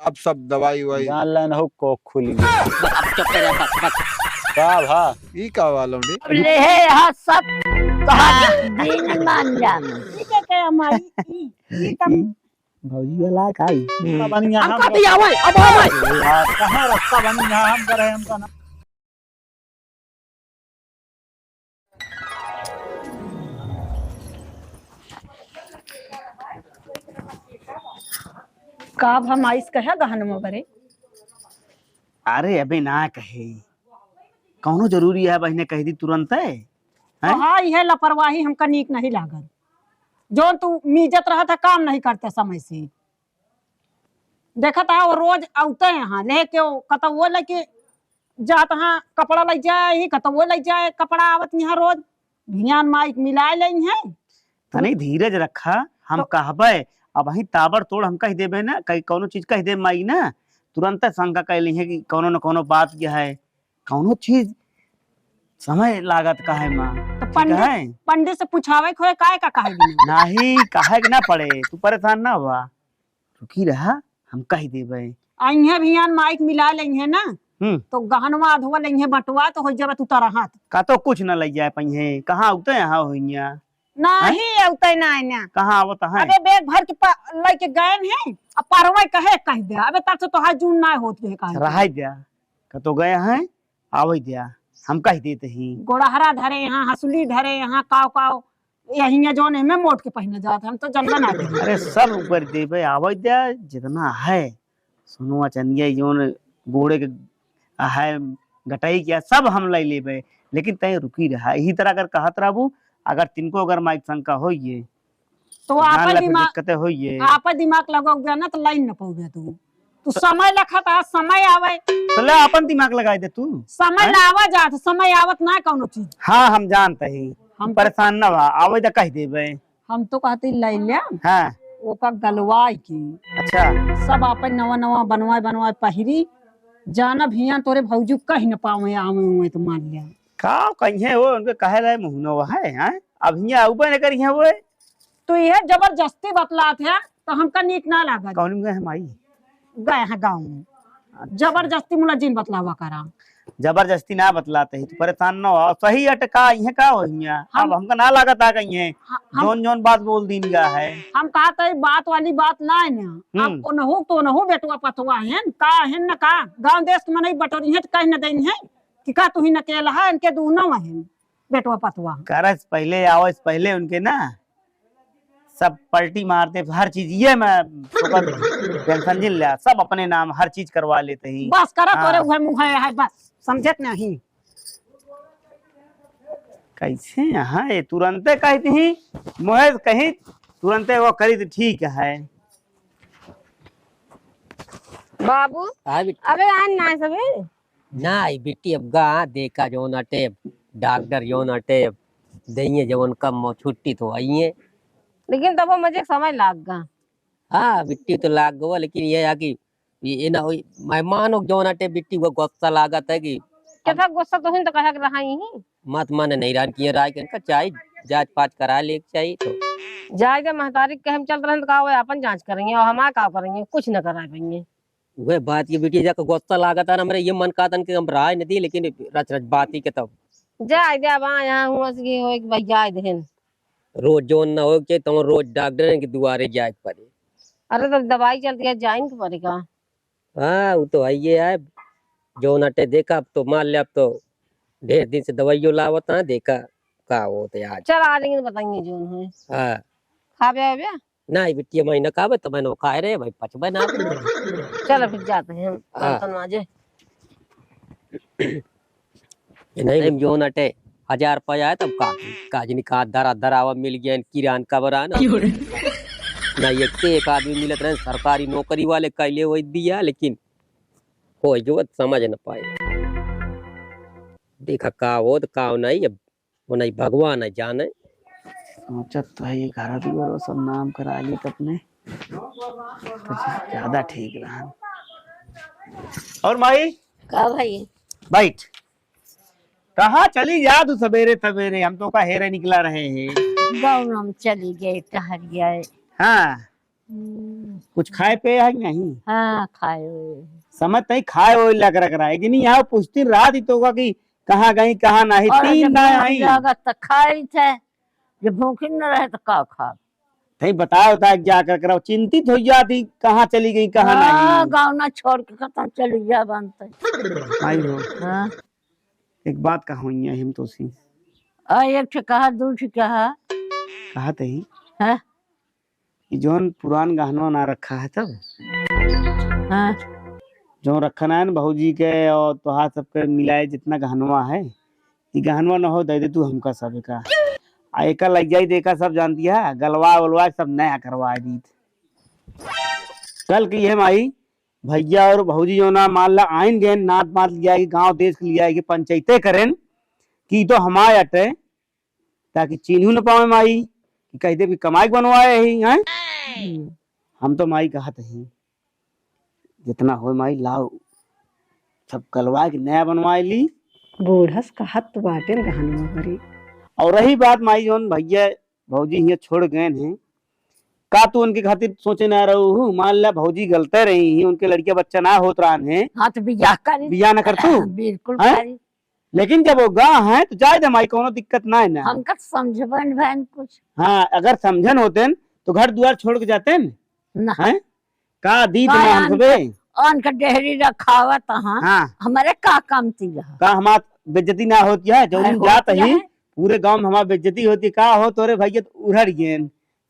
अब सब दवाई वाई जान लेन हो को खुली अब चुप करे बस बस। का भा ई का वालों ने अब ले है यहाँ सब कहा दिन मान जाना ठीक है क्या हमारी ई कम भौजी वाला काई बनिया हम हम का भी आवे अब आवे कहां रास्ता बनिया हम करे हमका ना काब हम आइस कहे गहन में बरे अरे अबे ना कहे कौनो जरूरी है बहने कह दी तुरंत है तो हाँ यह लापरवाही हमका नीक नहीं लागल जो तू मीजत रहा था काम नहीं करते समय से देखा था वो रोज आते यहाँ लेके कत वो लेके जात हाँ कपड़ा ले जाए ही कत वो ले जाए कपड़ा आवत यहाँ रोज भियान माइक मिलाए ले है तनी धीरज रखा हम कहबे अब वही ताबड़ तोड़ हम कह देबे ना कहीं कौनो चीज कह दे माई ना तुरंत शंका कह ली है कि कौनो न कौनो बात क्या है कौनो चीज समय लागत का है माँ तो पंडित से पूछावे खोए काय का कहे नहीं कहे ना पड़े तू परेशान ना हुआ रुकी रहा हम कह देबे अइहे भियान माइक मिला लेंगे ना तो गहनवा अधवा लेंगे बटवा तो हो जब तू तारा हाथ का तो कुछ न लग जाए पहिए कहाँ उते यहाँ होइया नहीं औते ना ना कहाँ आवत है अबे बैग भर के लेके गए हैं अब पारवा कहे कह दे अबे तब से तो हाथ जून ना होती है कहे रहा दिया का तो गए हैं आवे दिया हम कह देते ही गोड़हरा धरे यहाँ हसुली धरे यहाँ काव काव यही जोन में मोट के पहने जाते हम तो जन्म ना दे अरे सब ऊपर देवे आवे दिया जितना है सुनो चनिया जोन गोड़े के है गटाई किया सब हम ले लेबे लेकिन तय रुकी रहा यही तरह अगर कहत रहबू अगर तिनको अगर माइक शंका होइए तो आप दिमाग दिक्कतें होइए आप दिमाग लगाओगे ना तो लाइन न पाओगे तू समय लखा था समय आवे तो ले अपन दिमाग लगाई दे तू समय ना आवा जात समय आवत ना कौनो चीज हाँ हम जानते ही हम हम परेशान ना हुआ आवे तो कह देबे हम तो कहते ले लिया हाँ ओका गलवाई की अच्छा सब आपन नवा नवा बनवाए पहिरी जाना भिया तोरे भौजू कहीं न पावे आवे तो मान लिया का कहिए वो उनके कहे रहे मुहनो है हैं अब हिया ऊपर न करिए वो तो यह जबरदस्ती बतलात है तो हमका नीक ना लागा कौन में है माई गए हैं गाँव में जबरदस्ती मुला जिन बतलावा करा जबरदस्ती ना बतलाते ही तो परेशान ना हो सही अटका ये का हो हिया अब हमका ना लागत आ कहीं जोन जोन बात बोल दीन गा है हम कहते बात वाली बात ना है ना अब ओनहु तो ओनहु बेटवा पतवा है का है न का गांव देश में नहीं बटोरी है कहीं न देनी है कि का तू ही न केला है इनके दूना है बेटवा पतवा करस पहले आवस पहले उनके ना सब पलटी मारते हर चीज ये मैं टेंशन जिल लिया सब अपने नाम हर चीज करवा लेते ही बस करा तोरे उहे मुंह है बस समझत नहीं कैसे यहाँ ये तुरंते कहती ही मोहेश कहीं तुरंते वो करी तो ठीक है बाबू अबे आन ना सबे ना बिट्टी अब गा देखा जो ना टेप डॉक्टर जो ना टेप दइए जवन कम छुट्टी तो आइए लेकिन तब मुझे समय लाग गा हाँ बिट्टी तो लाग गवा लेकिन ये है कि ये ना हुई मेहमानों जो ना टेप बिट्टी वो गुस्सा लागत है कि कैसा गुस्सा तो हिन तो कहा रहा ही मत माने नहीं रान किए राय का चाहिए जांच पाँच करा ले चाहिए तो जाए दे महतारी के हम चल रहे तो का अपन जांच करेंगे और हमारा का करेंगे कुछ न करा पाएंगे वह बात ये बिटिया जाकर गुस्सा लागत है ना मेरे ये मन का तन के हम राय नहीं दी लेकिन रच रच बात ही के तब जाए दे अब यहाँ हुआ से हो एक भाई जाए देन रोज जोन ना हो के तो रोज डॉक्टर के दुआरे जाए पड़े अरे तो दवाई चलती है जाइन के पड़ेगा हाँ वो तो है ये है जो नटे देखा अब तो मान लिया अब तो ढेर दिन से दवाइयों लावत है देखा का हो तो आज चल आ जाएंगे बताएंगे जो है हाँ खा बे नहीं बिटिया महीना का तो मैंने खाए रहे भाई पचबे ना चलो फिर जाते हैं हम आजे नहीं जो नटे 1000 रुपया है तब काजनी का दरा दरावा मिल गया किरान का बरा ना नहीं एक आदमी मिलत रहे सरकारी नौकरी वाले कैले वही दिया लेकिन कोई जो समझ न पाए देखा का वो तो का नहीं अब वो नहीं भगवान है जाने सोचत तो है घर दुआर सब नाम करा ली तो अपने तो ज्यादा ठीक रहा और माई का भाई बैठ कहाँ चली जा तू सवेरे सवेरे हम तो का हेरे निकला रहे हैं गाँव में चली गए टहल गए हाँ कुछ खाए पे है कि नहीं? हाँ खाए हुए समझ नहीं खाए वो लग रहा है कि नहीं? यहाँ पूछती रात ही तो होगा कि कहाँ गई कहाँ नहीं, और तीन जब ना भूख आई। लागत तो खाए थे, जब भूखी न रहे तो का खा। नहीं बताया होता है क्या कर कराओ, चिंतित हो जाती कहाँ चली गई कहाँ नहीं। गाँव ना छोड़ के खत्म चली जा बनते। आई हो हाँ एक बात कहूँ हम तो सी एक ठे कहा दू ठे कहा कहा तही है। कि जोन पुरान गहनवा ना रखा है तब हाँ जो रखना है ना बहूजी के और तुहार सबके मिलाए जितना गहनवा है, ये गहनवा न हो दे दे तू हमका सब का। आ एक लग जाई देखा सब जानती है, गलवा वलवा सब नया करवा दी। कल की है माई भैया और भौजी जो ना मान ला आइन गए नात मात लिया गांव देश के लिया पंचायते करें कि तो हमारे अटे ताकि चिन्हू न पावे माई कि कहते भी कमाई बनवाए ही हैं। हम तो माई कहत ही जितना हो माई लाओ सब कलवा के नया बनवाए ली। बूढ़स का हत बाटे गहनवा भरी। और रही बात माई जोन भैया भौजी यहाँ छोड़ गए हैं का तू उनके खातिर सोचे ना रहू। मान ला भौजी गलते रही ही, उनके लड़किया बच्चा ना होत रहा है, हाँ तो बियाह करी, बिया ना कर तू बिल्कुल हैं? करी। लेकिन जब वो गाँव है तो जाए दे माई कोनो दिक्कत ना है ना। हम का समझबन बहन कुछ हाँ अगर समझन होते तो घर द्वार छोड़ के जाते न ना। हैं का दी का हम सबे अन का डेहरी रखावत हाँ हाँ हमारे का काम थी रहा। का हमार बेइज्जती ना होती है जो अरे जात होती ही है। पूरे गांव में हमारी बेइज्जती होती का हो तोरे भैया तो उधर गए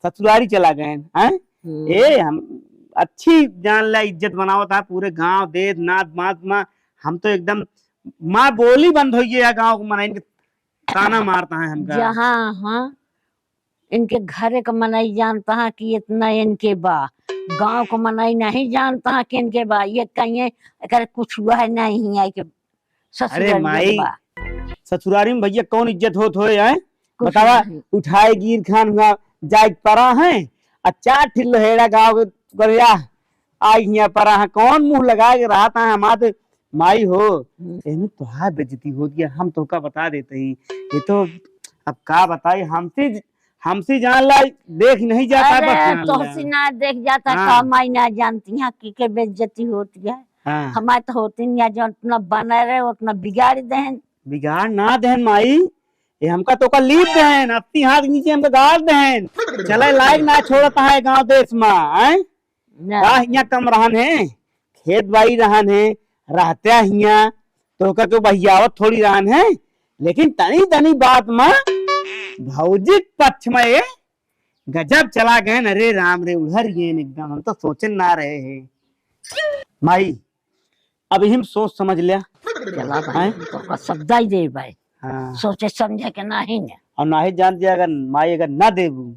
ससुरारी चला गए हैं। ए हम अच्छी जान ला इज्जत बनावत है पूरे गांव देश नात मात में। हम तो एकदम माँ बोली बंद हो गई गाँव को मना इनके ताना मारता है हमका। जहाँ हाँ इनके घरे का मनाई जानता है कि इतना इनके बा, गांव को मनाई नहीं जानता है कि इनके बा। ये कहीं अगर कुछ हुआ है नहीं है कि अरे माई ससुरारी में भैया कौन इज्जत होत हो है कुछ बतावा। नहीं। उठाए गिर खान हुआ जाए परा है अच्छा ठिल्लो हेड़ा गाँव गरिया आई हिया परा है कौन मुंह लगा के रहा था हमारे माई हो। एमे तुहार बेइज्जती हो गया हम तो का बता देते ही। ये तो अब का बताई हमसे जान ला देख नहीं जाता बस अरे जान तो ला। सीना देख जाता हाँ। का माई ना जानती है कि बेइज्जती होती है। हाँ। हमारे तो होती नहीं है, जो उतना बना रहे उतना बिगाड़ दें। बिगाड़ ना देन माई ये हमका तो का लीप देन अपनी हाथ नीचे हमका गाड़ देन चले लायक ना छोड़ता है गांव देश में हैं। का हिया कम रहन है खेत बाई रहन है रहते हिया तो का को बहियावत थोड़ी रहन है। लेकिन तनी तनी बात में भौजी पक्ष में ये गजब चला गए। अरे राम रे उधर गए एकदम हम तो सोचे ना रहे हैं माई। अब हम सोच समझ लिया चला भाई तो शब्द ही दे भाई। हाँ। सोचे समझे के नहीं ने और ना ही जान दिया अगर माई अगर न देबू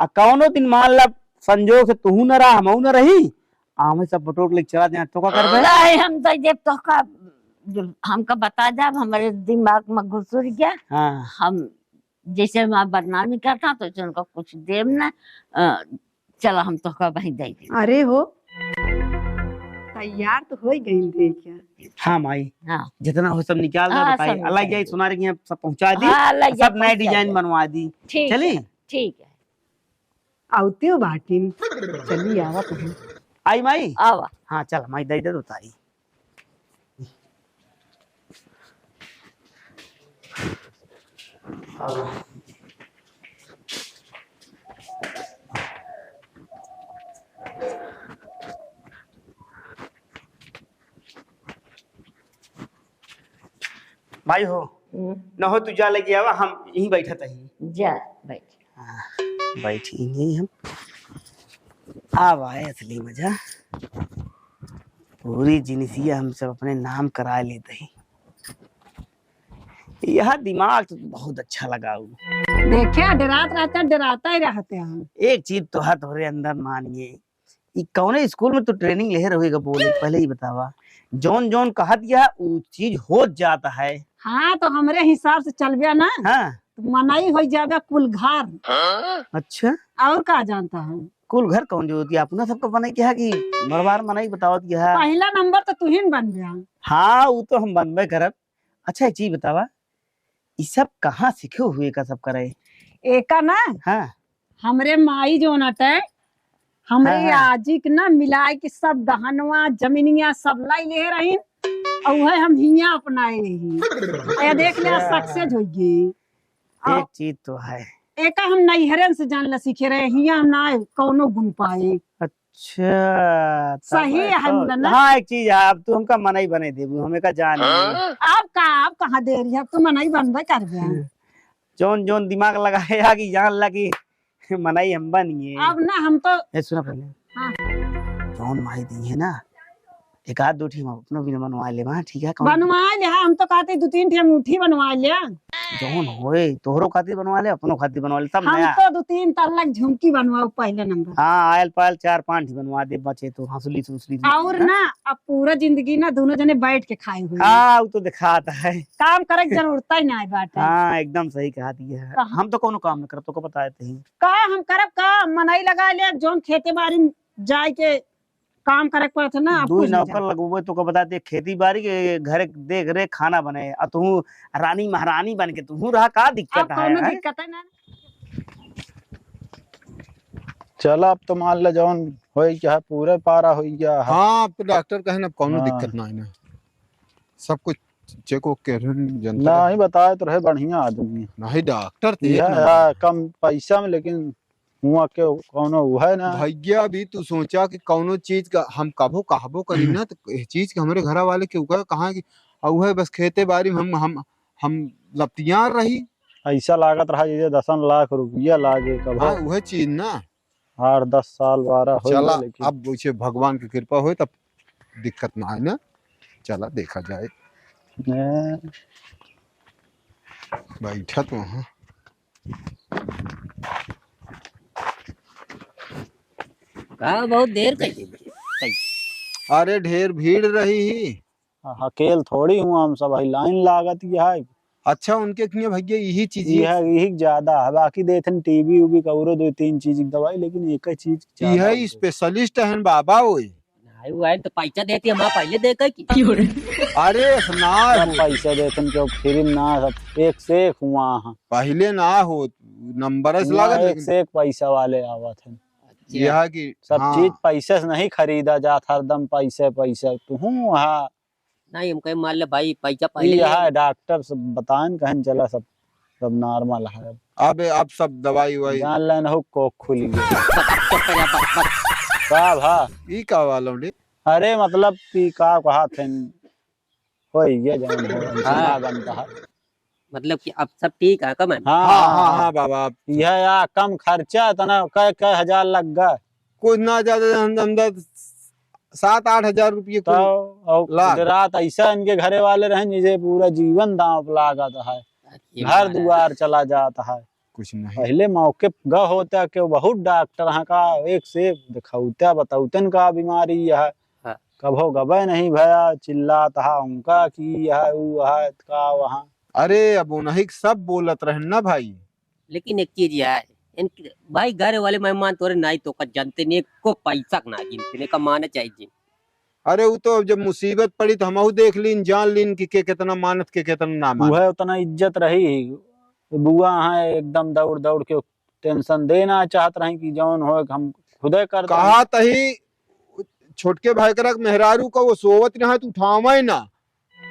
आ कौनो दिन मान ला संजोग से तू न रहा हम न रही हमें सब बटोर लेके चला दे तो का करबे। नहीं हम तो जब तो का हमका बता दे हमारे दिमाग में घुसुर गया। हाँ। हम जैसे मैं बदनामी करता तो उनको कुछ देव ना चला हम तो का वही दे दे। अरे हो तैयार तो हो गई देखिए। हाँ माई हाँ जितना हो सब निकाल दो हाँ, बताइए सब अलग निकाल जाए दो। सुनार की सब पहुंचा दी हाँ, अलग जा सब नए पहुंचा डिजाइन दे। बनवा दी ठीक चली है ठीक है आउते हो बाटिन चली आवा तुम आई माई। आवा हाँ चल माई दे दे उतारी। भाई हो न हो तू जा लेके आवा हम यहीं बैठा ही जा बैठ बैठेंगे हम। अब आए असली मजा पूरी जिनिसिया हम सब अपने नाम करा लेते हैं। यह दिमाग तो बहुत अच्छा लगा देखिए डराता ही रहते हम। एक चीज तो है तुम्हारे अंदर मानिए कौन स्कूल में तो ट्रेनिंग ले रहेगा बोले पहले ही बतावा जोन जोन कहा दिया वो चीज हो जाता है। हाँ तो हमरे हिसाब से चलबे ना हाँ तो मनाई हो जाबे कुल घर। अच्छा और का जानता हूँ कुल घर कौन जो होती है अपना सबको बनाई क्या कि बरबार मनाई बताओ क्या। पहला नंबर तो तू ही बन गया। हाँ वो तो हम बनबे करब। अच्छा एक चीज बतावा ये सब कहाँ सीखे हुए का सब करे। एका ना हाँ हमरे माई जो नटे हमरे हाँ। आजी के ना मिलाए के सब दहनवा जमीनिया सब लाई ले रही और वह हम हिया अपनाए रही। ये देख ले सक्सेस हो गई। एक चीज तो है। एक हम नैहरन से जान ला सीखे रहे, हिया हम ना कौनो गुण पाए। अच्छा सही है हम ना। हाँ एक चीज है, अब तू हमका मना ही बने देबू, हमें का जान आप कहाँ दे रही है, अब तो नहीं बनबे कर गया। जोन जोन दिमाग लगाए कि जान ला कि मनाई हम बनिए। अब ना हम तो सुना पहले, हाँ। जोन माई दी है ना, एक आध दो ठी हम अपनो भी बनवा ले वहाँ, ठीक है? बनवा ले, हम तो कहते 2-3 ठी अंगूठी बनवा ले। जोन होए तोहरो खातिर बनवा ले, अपनो खातिर बनवा ले, सब हम नया। तो 2-3 तल्लक झुमकी बनवाओ पहले नंबर। हाँ आयल पायल 4-5 ठी बनवा दे, बचे तो हंसली सुसली। और ना अब पूरा जिंदगी ना दोनों जने बैठ के खाए हुए। हाँ वो तो दिखाता है, काम करे की जरूरत ही नहीं बाटे। हाँ एकदम सही कहा दिया है। कहाँ? हम तो कोनो काम न करब, तो को बताए थे। का हम करब का मनाई लगा ले, जोन खेते बाड़ी में जाए के काम करे पड़त ना। अब दू कुछ नहीं नौकर लगबे तो को बताते, खेती बाड़ी के घर देख रे खाना बने, और तू रानी महारानी बन के तू रहा, का अब दिक्कत कौनो है? दिक्कत है ना। चला अब तो मान ले जौन होई चाहे पूरे पारा होई गया। हाँ अब तो डॉक्टर कहे ना कौनो हाँ। दिक्कत ना है ना, सब कुछ चेक ओके जनता नहीं बताए तो रहे बढ़िया आदमी नहीं डॉक्टर थे यह है, कम पैसा में लेकिन हुआ के कौनो है ना। भैया भी तू सोचा कि कौनो चीज का हम कभो कहबो करी ना तो ये चीज के हमरे घर वाले के उका कहा कि औ है बस खेते बाड़ी में हम लपटियार रही। ऐसा लागत रहा जैसे 10 लाख रुपया लागे हाँ कब वह चीज ना। 8-10 साल 12 हो चला लेकिन अब वैसे भगवान की कृपा हो तब दिक्कत ना है ना, चला देखा जाए। ने- बैठा तो हाँ का बहुत देर कही। अरे ढेर भीड़ रही ही। अकेल थोड़ी हूँ हम सब, है लाइन लागत यह है। अच्छा उनके किए भैया यही चीज यही ज्यादा है, बाकी देथन टीबी उबी कौरो 2-3 चीज की दवाई, लेकिन एक ही चीज ज्यादा यही स्पेशलिस्ट है बाबा ओए। नहीं हुआ है तो पैसा देती हम पहले दे के की। अरे ना सब हो, पैसा देथन क्यों फ्री में ना, सब एक से एक हुआ है। पहले ना हो नंबर से हुआ लागत एक लेकिन से एक पैसा वाले आवत हैं। यह है कि सब हाँ, चीज पैसे से नहीं खरीदा जाता, हरदम पैसे पैसे तू हूँ हाँ। नहीं हम कहे मान ले भाई पैसा पहले यह है डॉक्टर सब बताएं कहीं चला, सब सब नॉर्मल है। अब सब दवाई वाई जान लेन हो कोख खुल गई चुप कर जा, बस। का भा। ई का वाला उन्हें अरे मतलब कि का कहा थे हो ये जान हो हाँ। बनता है। मतलब कि अब सब ठीक है कम है। हाँ हाँ हाँ हाँ बाबा यह या कम खर्चा तना कई हजार लग गए कुछ ना ज्यादा अंदर 7-8 हजार रुपये तो और लाख। रात ऐसा इनके घरे वाले रहे जैसे पूरा जीवन दांव पे लागत है, ये घर महाराज। दुआर चला जाता है। कुछ नहीं। पहले मौके ग होता कि बहुत डॉक्टर यहाँ का एक से दिखौता बताउतन का बीमारी है, हाँ। कभो गबे नहीं भया चिल्लाता है उनका की है वो है का वहाँ। अरे अब उन्हीं सब बोलत रहे ना भाई। लेकिन एक चीज यार इनके भाई घर वाले मेहमान तोरे नहीं तो का जानते नहीं को पैसा ना गिनते का माने चाहिए। अरे वो तो जब मुसीबत पड़ी तो हम देख लीन जान लीन कि के कितना मानत के कितना ना मानत। वह उतना इज्जत रही बुआ है एकदम दौड़ दौड़ के टेंशन देना चाहत रहे कि जौन हो हम खुदे कर कहा तही छोटके भाई करा मेहरारू का वो सोवत रहा तो उठावा ही ना।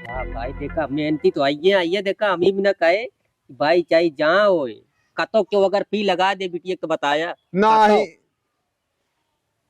हाँ भाई देखा मेहनती तो आइए देखा हम ही भी ना कहे कि भाई चाहे जहाँ हो कतो क्यों अगर पी लगा दे बिटिया तो बताया ना ही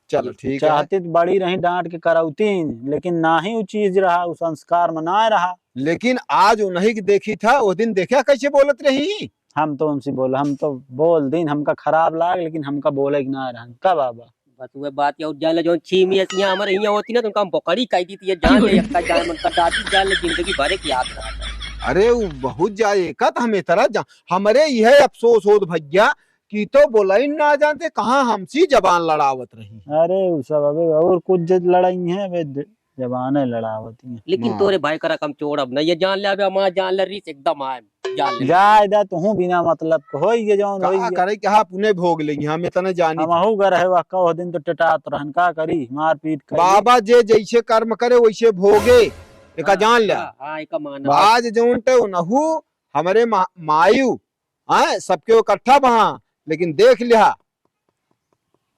चलो ठीक है। चाहती तो बड़ी रही डांट के करौती, लेकिन ना ही वो चीज रहा, वो संस्कार में ना रहा। लेकिन आज उन्हीं की देखी था वो दिन देखा कैसे बोलत रही। हम तो उनसे बोले हम तो बोल दिन हमका खराब लाग, लेकिन हमका बोले कि ना रहा का बाबा। बस वो बात या जान जो छीमी ऐसियां हमारे यहाँ होती ना तो उनका हम पकड़ी कह दी थी जान ले का जान मन का दादी जान ले जिंदगी भर की याद रहा। अरे वो बहुत जाए का तो हमें तरह जा हमारे यह अफसोस हो भैया कि तो बोला ही ना जानते कहाँ हमसी जबान लड़ावत रही। अरे वो सब अबे और कुछ जज लड़ाई है वे जबाने लड़ावती हैं। लेकिन हाँ। तोरे भाई करा कम चोड़ अब ना ये जान ले अब हमारा जान ले रीस एकदम आए जान ले जायदा तू बिना मतलब को होई ये जौन होई कहा करे कि हाँ पुणे भोग लेंगे हमें तना जानी हम हूँ गर है कहो दिन तो टटात रहन का करी मार पीट कर बाबा जे जैसे कर्म करे वैसे भोगे एक जान लिया। हाँ एक माना आज जौन टे नहू हमारे मायू हाँ सबके इकट्ठा वहां लेकिन देख लिया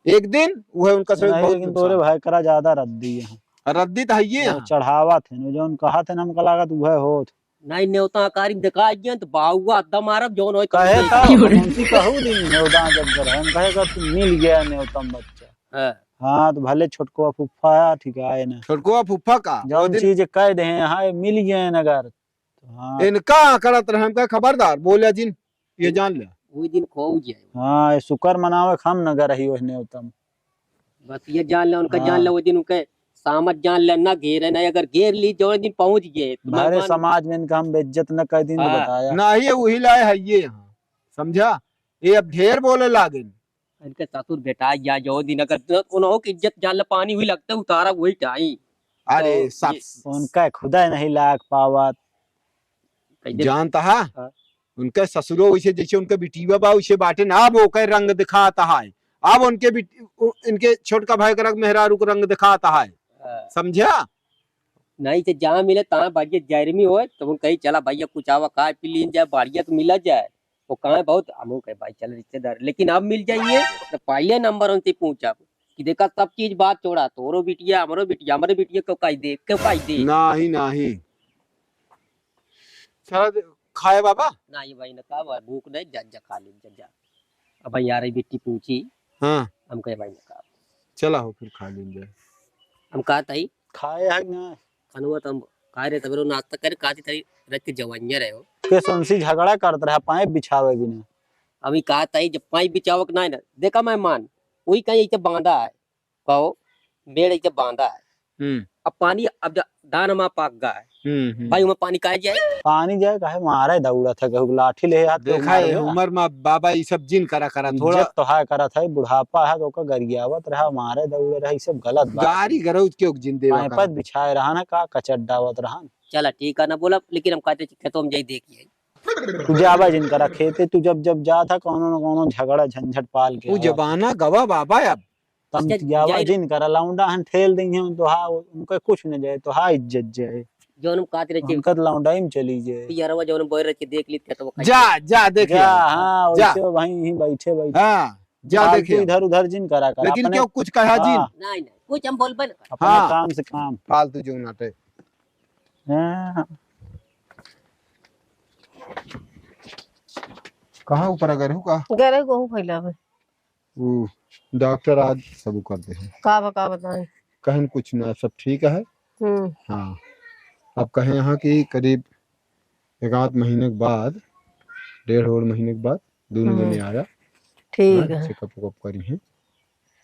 एक दिन वह उनका से नहीं बहुत लेकिन तोरे भाई करा ज्यादा रद्दी है रद्दी तो है ये वो चढ़ावा थे न जोन कहा थे हमका लागत वह होत नहीं न्योता कारी दिखा गया तो बाहुआ अद्दा मारब जोन होय कहे कहे था कौनसी कहू दिन न्योता जब कर हम कहे का तू मिल गया न्योतम बच्चा हाँ। हाँ तो भले छोटको फुफ्फा आया ठीक है ना छोटकुआ फुफ्फा का वो जौन दिन चीज कह दे हाय मिल गए नगर तो हाँ इनका करत रहे हमका खबरदार बोले जिन ये जान ले वही दिन खो जाए हाँ ये शुक्र मनावे हम नगर ही वह न्योतम बस ये जान ले उनका हाँ। जान ले वो दिन उनके सामत जान ले ना घेरे ना अगर घेर ली जो दिन पहुंच गए तो हमारे मेहमान- समाज में इनका हम बेइज्जत न कर दिन तो हाँ। बताया ना ही वही लाए है ये यहाँ समझा ये अब ढेर बोले लागे इनके ससुर बेटा या जो दिन अगर उन्हों की इज्जत जान ले पानी हुई लगता उतारा वही टाई अरे तो सब ये- उनका खुदा नहीं लायक पावत जानता है हाँ। उनके ससुरो वैसे जैसे उनके बिटिया बा वैसे बाटे ना अब ओके रंग दिखाता है अब उनके इनके छोटका भाई का रंग मेहरारू का रंग दिखाता है समझा नहीं तो जहाँ मिले तहाँ बढ़िया जैरमी हो तो उन कहीं चला भैया कुछ आवा खा पी लीन जाए बढ़िया तो मिला जाए वो कहाँ बहुत हम कहे भाई चल रिश्तेदार लेकिन अब मिल जाइए तो पहले नंबर उनसे पूछा कि देखा सब चीज बात छोड़ा तोरो बिटिया हमारे बिटिया क्यों काई दे नहीं नहीं चला खाए बाबा ना ये भाई ने कहा भूख नहीं जा खा ली जा अब भाई यार बेटी पूछी हाँ हम कहे भाई ने कहा चला हो फिर खा लीजिए हम कहा तही खाए है ना खनुआ तो हम खा रहे तब नाश्ता करे काती तरी रख के जवानिया रहे हो के सुनसी झगड़ा करत रहा पाए बिछावे बिना अभी कहा तही जब पाई बिचावक ना है ना देखा मेहमान वही कहीं ऐसे बांधा है कहो मेड़ ऐसे बांधा है अब पानी अब धान में पाक गया है भाई वहाँ पानी काहे जाए पानी जाए कहे मारे दौड़ा था कहू लाठी ले हाथ के देखा है उम्र में बाबा ये सब जिन करा करा थोड़ा थोड़ा तो है करा था बुढ़ापा है तो ओका गरियावत रहा मारे दौड़े रहा सब गलत बात गाड़ी गरौज के जिंदे पाए पद बिछाए रहा ना का कचड्डावत रहा चला ठीक है ना बोला लेकिन हम कहते खेतों में जाई देखिए तुझे आवा जिन करा खेते तू जब जा था कोनो न कोनो झगड़ा झंझट पाल के वो आवा। जमाना गवा बाबा अब तम अच्छा, यावा जाई- जिन करा लौंडा हन ठेल देंगे तो हा उनका कुछ न जाए तो हा इज्जत जाए जो हम कहते रहे उनका लौंडा ही में चली जाए यारवा जो हम बोल रहे देख ली खेतों में जा जा देखे जा हाँ जा। वैसे वहीं बैठे बैठे हाँ जा फालतू देखे इधर उधर जिन करा कर लेकिन अपने क्यों कुछ कहा जिन हाँ, नहीं कुछ हम बोल बन अपने हाँ। काम से काम फालतू जो नाटे हाँ, कहाँ ऊपर अगर हूँ का गरे को फैला वो डॉक्टर आज सब कर दे हैं का बताएं कहीं कुछ ना सब ठीक है हाँ अब कहें यहाँ की करीब एक आध महीने के बाद 1.5 महीने के बाद दोनों जने आया ठीक है चेकअप वेकअप करी है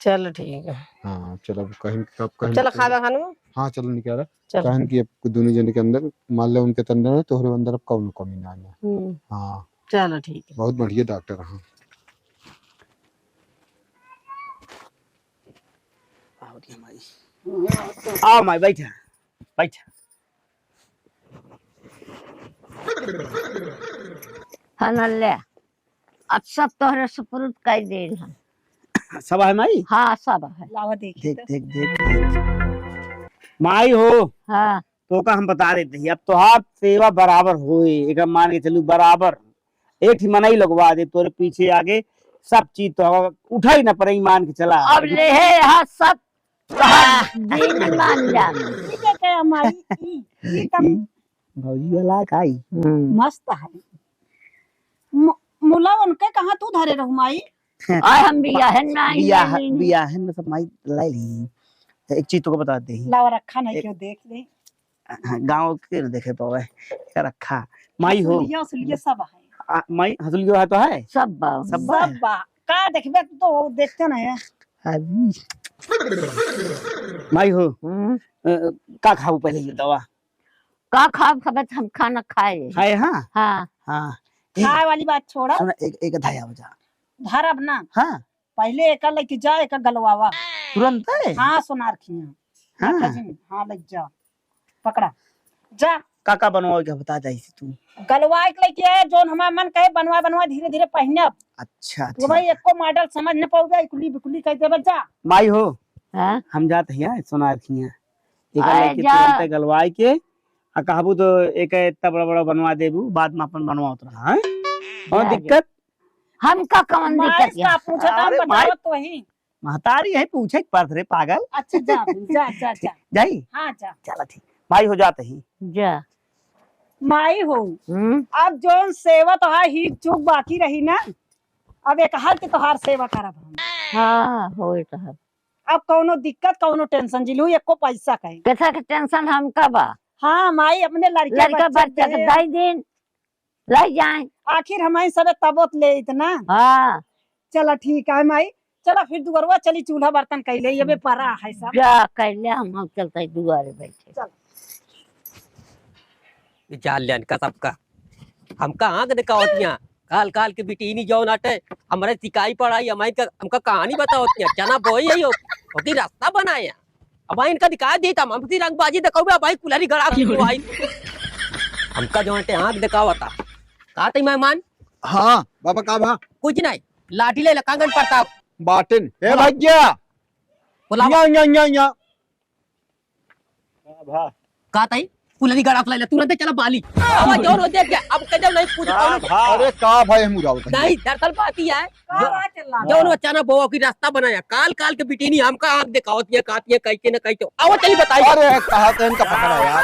चलो ठीक है हाँ चलो कहीं कब कहीं चलो खाना खाने में हाँ चलो निकल रहा चलो कहें कि अब दोनों जने के अंदर मान लो उनके अंदर है तोहरे अंदर अब कौन कमी ना आना हाँ चलो ठीक है बहुत बढ़िया डॉक्टर हाँ आओ माई बैठा बैठा हनल्ले अब सब तोहरे सुपुर्द कर दे हम सब है माई हाँ सब है लावा देखिए देख देख देख माई हो हाँ तो का हम बता देते हैं अब तो हाथ सेवा बराबर होए एक मान के चलू बराबर एक ही मनाई लगवा दे तोरे पीछे आगे सब चीज तो उठा ही ना पड़े मान के चला अब ले है यहाँ सब दिन मान जाना ठीक है क्या माई ई तब भौजी वाला काई मस्त है मुला उनके कहाँ तू धरे रहू माई और हम बिया है नहीं बिया है ना सब माई लाई ली एक चीज तो बताते हैं लावा रखा नहीं क्यों देख ले गांव के न देखे पावे क्या रखा माई हो असलिए सब है माई हसुलियो है तो है सब बा सब सब बा का देखबे तो देखते ना है माई हो का खाऊ पहले ये दवा का खाब खबत हम खाना खाए खाए हाँ हाँ हाँ खाए वाली बात छोड़ा सुन एक एक धाया बजा धरब ना हाँ पहले एक लेके जा एक गलवावा तुरंत है हाँ सुनार खिया हाँ हाँ लग जा पकड़ा जा काका बनवाओ क्या बता जाई तू गलवाए के लेके आए जोन हमारा मन कहे बनवा धीरे धीरे पहनब अच्छा तो भाई एको मॉडल समझ न पाओ जाए कुली बिकुली कह दे बच्चा माई हो हाँ हम जाते हैं सोनार खिया एक आए लेके जा। तुरंत गलवाई के आ कहबू तो एक इतना बड़ा बड़ा बनवा देबू बाद में अपन बनवाओ तो हां और जा, दिक्कत हमका कौन दिक्कत का है पूछा था अरे बताओ तो वही महतारी है पूछे पड़त रे पागल। अच्छा जा भाई, जा जा जा। जाई हाँ जा। चला ठीक भाई हो जाते ही। जा माई हो अब जोन सेवा तोहार ही चूक बाकी रही ना, अब एक हर के तोहार सेवा करब हम। हाँ होई तो है। अब कौनो दिक्कत कौनो टेंशन जिलू एको पैसा कहे। कैसा के टेंशन हमका बा। हाँ माई अपने लड़का लड़का बच्चा के दाई दिन लाई जाए। आखिर हमारे सबे तबोत ले इतना। हाँ चला ठीक है माई, चला फिर दुगरवा चली चूल्हा बर्तन कैले ये बे परा है सब। जा कैले हम चलते दुआरे बैठे। चल जान लिया इनका सबका। हमका आंख दिखावतियां काल काल के बिटीनी जौन आटे हमारे सिकाई पढ़ाई हमारी हमका कहानी बतावतियां चना बोई है ओकी रास्ता बनाया। अब इनका दिखा देता हम हमकी रंगबाजी दिखाओ भाई कुलरी गड़ा की भाई। हमका जो आटे आंख दिखावता कहा तई मेहमान। हाँ बाबा का भा कुछ नहीं लाठी ले लकांगन प्रताप बाटन ए भैया बुलावा या या या भा कहा तई कुलरी गड़ा ले तुरंत चला बाली अब जोर हो देख अब कदम नहीं कुछ अरे का भाई हम उड़ाओ नहीं दरअसल बात ही है चला जौन बच्चा ना बोआ की रास्ता बनाया काल काल के बिटीनी हमका आंख दिखावती है कहती है कहीं के न कहीं तो आओ चली बताई। अरे कहा तो इनका पकड़ा यार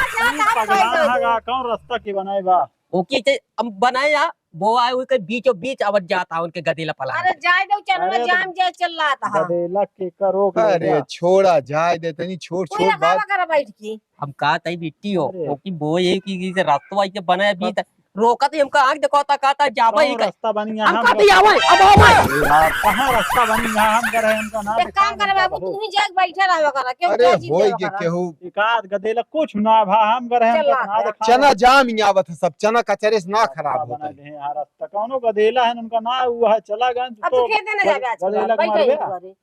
पगला कौन रास्ता की बनाए बा ओके हम बनाया वो आए हुए के बीचों बीच आवत जाता उनके गदेला पला। अरे जाए दो चल अरे में जाम जाए चल रहा था। गदेला के करो अरे छोड़ा जाए देते नहीं छोड़ कोई छोड़ लगा बात कर बैठ की। हम कहा तई बिट्टी हो अरे। ओकी वो ये की रास्ता वाई के बनाया बीच रोका तो हमका आंख दिखाता कहता जावा ही कौन रास्ता बनी हम हम कहते आवे अब आवे यार कहाँ रास्ता बनी हम कर रहे हैं उनका नाम एक काम करे बाबू तू ही जाके बैठे रहो करा क्यों अरे क्या चीज होई देवा के करा। केहू एकाध गदेला कुछ ना भा हम कर रहे हैं चला। उनका ना दिखा चना जाम ही आवत है सब चना कचरे से ना खराब होता बना दे यार रास्ता कौनो गदेला है उनका ना हुआ है चला गया अब तू खेते न जाबे आज गदेला के बैठे मारबे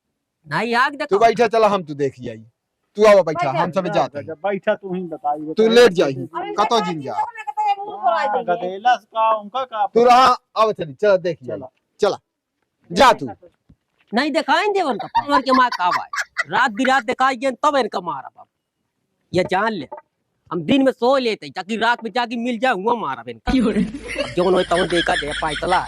नहीं आंख तू देखो बैठा चला हम तू देख आई तू आवा बैठा हम सब जाते हैं जब बैठा तू ही बताइए तू लेट जाई कतो जिन जा गदेला का उनका का तू रहा आव चली चला देख आई चला जा तू नहीं दिखाएंगे उनका पावर के मार का भाई रात बिरात दिखाएंगे तब इनका मारा बाप ये जान ले हम दिन में सो लेते ताकि रात में जाके मिल जाए हुआ मारा इनका जो देखा दे पाई चला